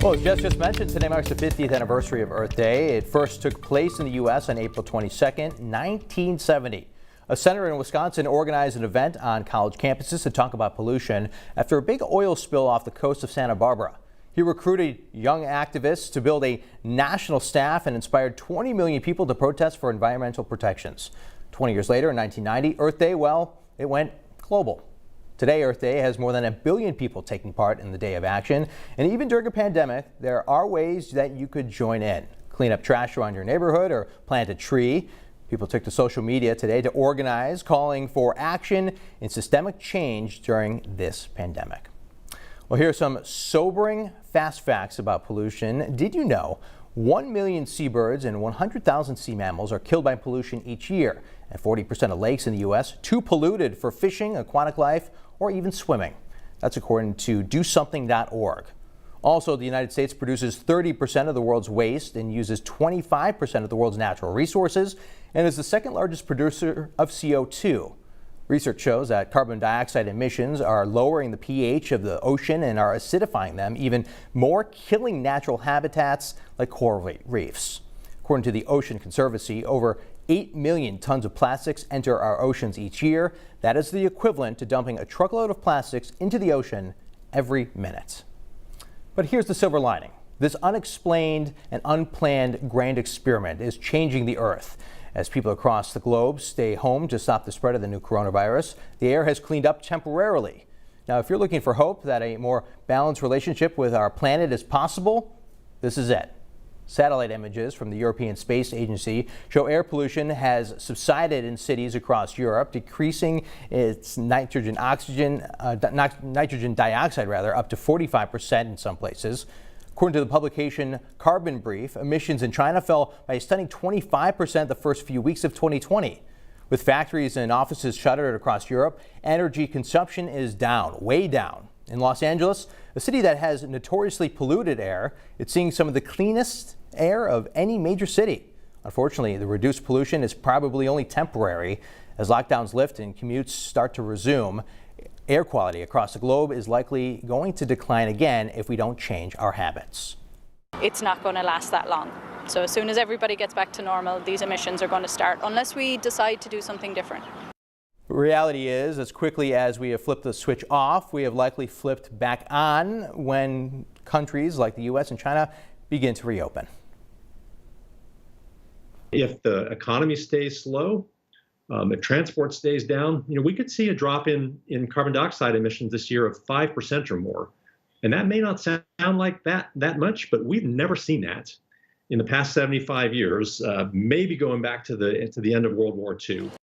Well, as Jess just mentioned, today marks the 50th anniversary of Earth Day. It first took place in the U.S. on April 22nd, 1970. A senator in Wisconsin organized an event on college campuses to talk about pollution after a big oil spill off the coast of Santa Barbara. He recruited young activists to build a national staff and inspired 20 million people to protest for environmental protections. 20 years later, in 1990, Earth Day, well, it went global. Today, Earth Day has more than 1 billion people taking part in the day of action. And even during a pandemic, there are ways that you could join in. Clean up trash around your neighborhood or plant a tree. People took to social media today to organize, calling for action and systemic change during this pandemic. Well, here are some sobering fast facts about pollution. Did you know 1 million seabirds and 100,000 sea mammals are killed by pollution each year? And 40% of lakes in the U.S. too polluted for fishing, aquatic life, or even swimming. That's according to DoSomething.org. Also, the United States produces 30% of the world's waste and uses 25% of the world's natural resources and is the second largest producer of CO2. Research shows that carbon dioxide emissions are lowering the pH of the ocean and are acidifying them even more, killing natural habitats like coral reefs. According to the Ocean Conservancy, over 8 million tons of plastics enter our oceans each year. That is the equivalent to dumping a truckload of plastics into the ocean every minute. But here's the silver lining. This unexplained and unplanned grand experiment is changing the Earth. As people across the globe stay home to stop the spread of the new coronavirus, the air has cleaned up temporarily. Now, if you're looking for hope that a more balanced relationship with our planet is possible, this is it. Satellite images from the European Space Agency show air pollution has subsided in cities across Europe, decreasing its nitrogen dioxide up to 45% in some places. According to the publication Carbon Brief, emissions in China fell by a stunning 25% the first few weeks of 2020. With factories and offices shuttered across Europe, energy consumption is down, way down. In Los Angeles, a city that has notoriously polluted air, it's seeing some of the cleanest air of any major city. Unfortunately, the reduced pollution is probably only temporary. As lockdowns lift and commutes start to resume, air quality across the globe is likely going to decline again if we don't change our habits. It's not going to last that long. So as soon as everybody gets back to normal, these emissions are going to start, unless we decide to do something different. The reality is, as quickly as we have flipped the switch off, we have likely flipped back on when countries like the U.S. and China begin to reopen. If the economy stays slow, if transport stays down, we could see a drop in carbon dioxide emissions this year of 5% or more. And that may not sound like that much, but we've never seen that in the past 75 years, maybe going back to the end of World War II.